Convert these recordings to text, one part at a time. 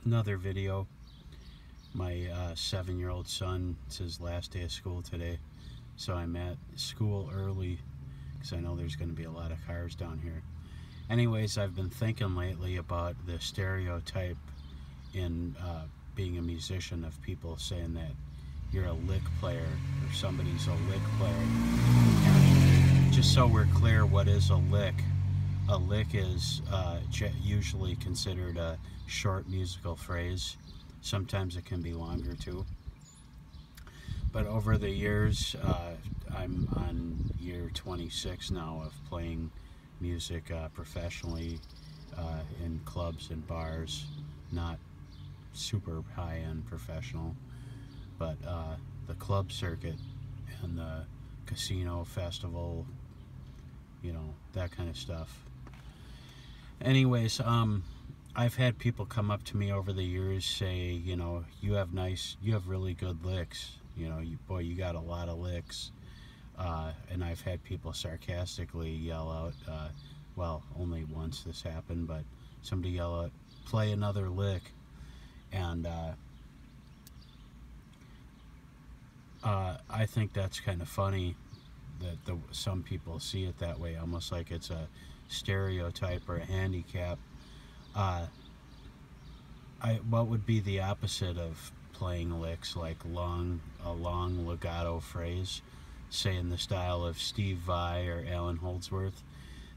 Another video. My 7-year-old son, it's his last day of school today, so I'm at school early because I know there's going to be a lot of cars down here. Anyways, I've been thinking lately about the stereotype in being a musician of people saying that you're a lick player or somebody's a lick player. And just so we're clear, what is a lick? A lick is usually considered a short musical phrase. Sometimes it can be longer too. But over the years, I'm on year 26 now of playing music professionally in clubs and bars. Not super high-end professional, but the club circuit and the casino festival, you know, that kind of stuff. Anyways, I've had people come up to me over the years say, you know, you have really good licks, you know, boy, you got a lot of licks. And I've had people sarcastically yell out, well, only once this happened, but somebody yell out, play another lick. And I think that's kind of funny that some people see it that way, almost like it's a stereotype or a handicap. What would be the opposite of playing licks, like a long legato phrase, say in the style of Steve Vai or Allan Holdsworth?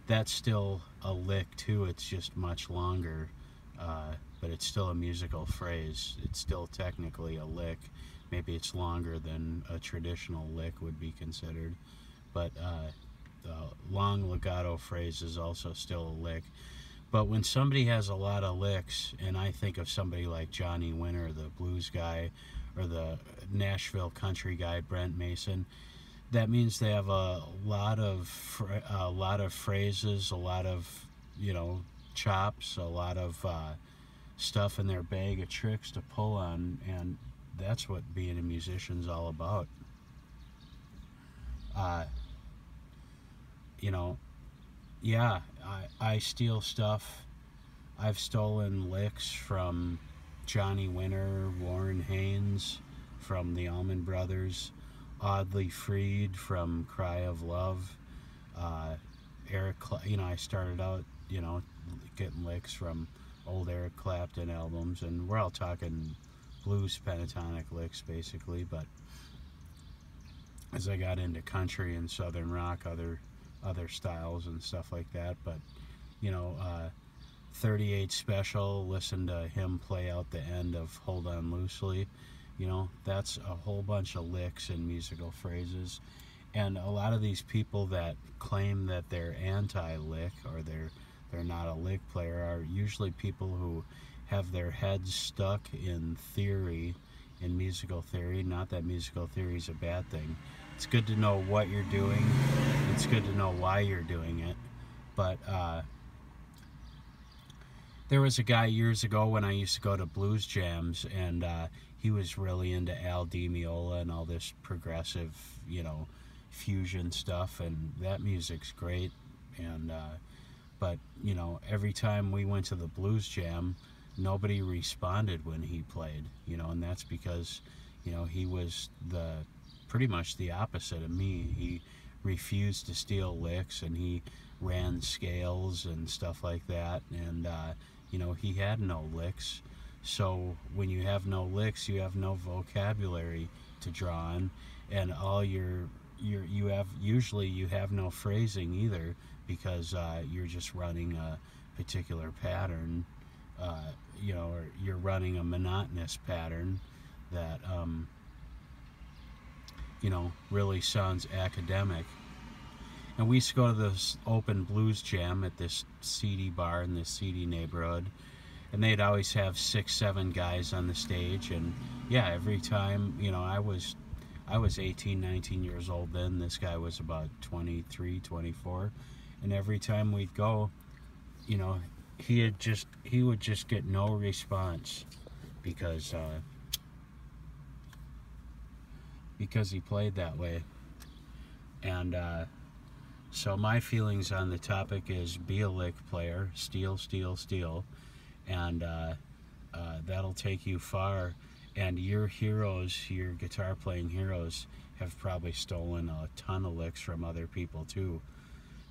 That's still a lick too, it's just much longer, but it's still a musical phrase. It's still technically a lick. Maybe it's longer than a traditional lick would be considered, but the long legato phrase is also still a lick. But when somebody has a lot of licks, and I think of somebody like Johnny Winter, the blues guy, or the Nashville country guy Brent Mason, that means they have a lot of phrases, a lot of, you know, chops, a lot of stuff in their bag of tricks to pull on, and that's what being a musician's all about. You know, yeah, I steal stuff. I've stolen licks from Johnny Winter, Warren Haynes from the Allman Brothers, Audley Freed from Cry of Love, you know, I started out, you know, getting licks from old Eric Clapton albums, and we're all talking blues pentatonic licks basically, but as I got into country and southern rock, other styles and stuff like that, but you know, 38 Special, listen to him play out the end of Hold On Loosely, you know, that's a whole bunch of licks and musical phrases. And a lot of these people that claim that they're anti-lick or they're not a lick player are usually people who have their heads stuck in theory, in musical theory. Not that musical theory is a bad thing. It's good to know what you're doing. It's good to know why you're doing it. But there was a guy years ago when I used to go to blues jams, and he was really into Al Di Meola and all this progressive, you know, fusion stuff, and that music's great. And but you know, every time we went to the blues jam, nobody responded when he played, you know, and that's because, you know, he was pretty much the opposite of me. He refused to steal licks, and he ran scales and stuff like that, and you know, he had no licks. So when you have no licks, you have no vocabulary to draw on, and all you have no phrasing either, because you're just running a particular pattern, you know, or you're running a monotonous pattern that you know, really sounds academic. And we used to go to this open blues jam at this seedy bar in this seedy neighborhood, and they'd always have 6-7 guys on the stage. And yeah, every time, you know, I was 18, 19 years old then. This guy was about 23, 24, and every time we'd go, you know, he would just get no response because he played that way. And so my feelings on the topic is be a lick player, steal, steal, steal, and that'll take you far. And your heroes, your guitar playing heroes, have probably stolen a ton of licks from other people too.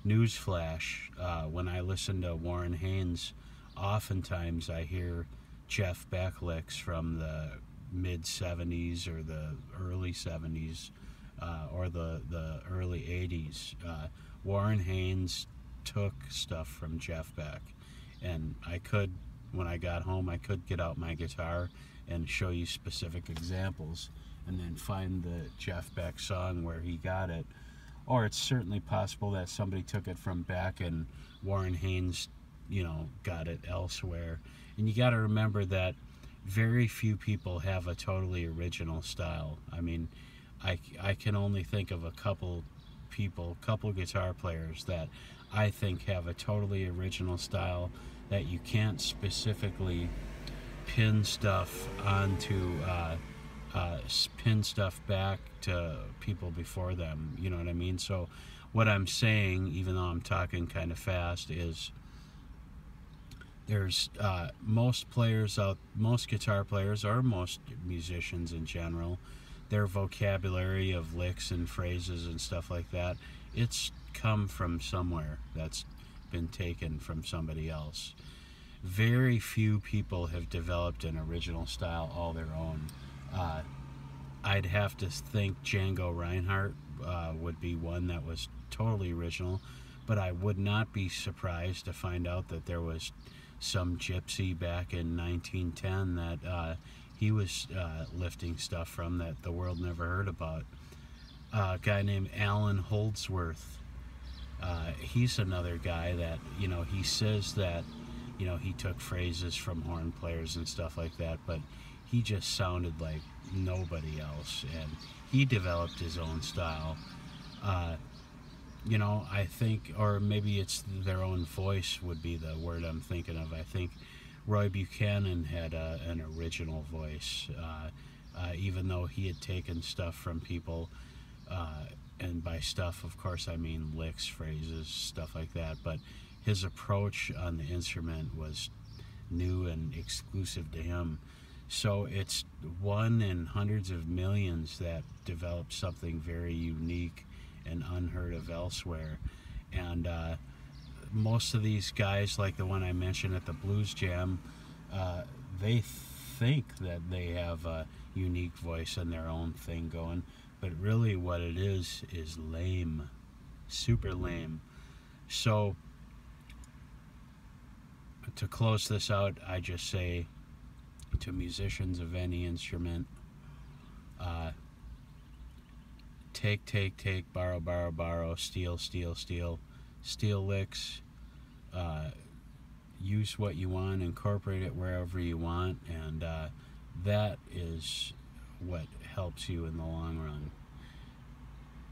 Newsflash, when I listen to Warren Haynes, oftentimes I hear Jeff Beck licks from the mid 70s or the early 70s, or the early 80s. Warren Haynes took stuff from Jeff Beck, and when I got home, I could get out my guitar and show you specific examples and then find the Jeff Beck song where he got it. Or it's certainly possible that somebody took it from Beck and Warren Haynes, got it elsewhere. And you got to remember that very few people have a totally original style. I mean, I can only think of a couple guitar players that I think have a totally original style that you can't specifically pin stuff onto, pin stuff back to people before them. You know what I mean? So what I'm saying, even though I'm talking kind of fast, is there's most guitar players, or most musicians in general, their vocabulary of licks and phrases and stuff like that, it's come from somewhere that's been taken from somebody else. Very few people have developed an original style all their own. I'd have to think Django Reinhardt would be one that was totally original, but I would not be surprised to find out that there was some gypsy back in 1910 that he was lifting stuff from that the world never heard about. A guy named Alan Holdsworth, he's another guy that, he says that, he took phrases from horn players and stuff like that, but he just sounded like nobody else, and he developed his own style. I think, or maybe it's their own voice would be the word I'm thinking of. I think Roy Buchanan had an original voice, even though he had taken stuff from people, and by stuff, of course, I mean licks, phrases, stuff like that, but his approach on the instrument was new and exclusive to him. So it's one in hundreds of millions that developed something very unique and unheard of elsewhere. And most of these guys, like the one I mentioned at the Blues Jam, they think that they have a unique voice and their own thing going, but really what it is lame, super lame. So to close this out, I just say to musicians of any instrument, take, borrow, steal licks, use what you want, incorporate it wherever you want, and that is what helps you in the long run.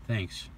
Thanks.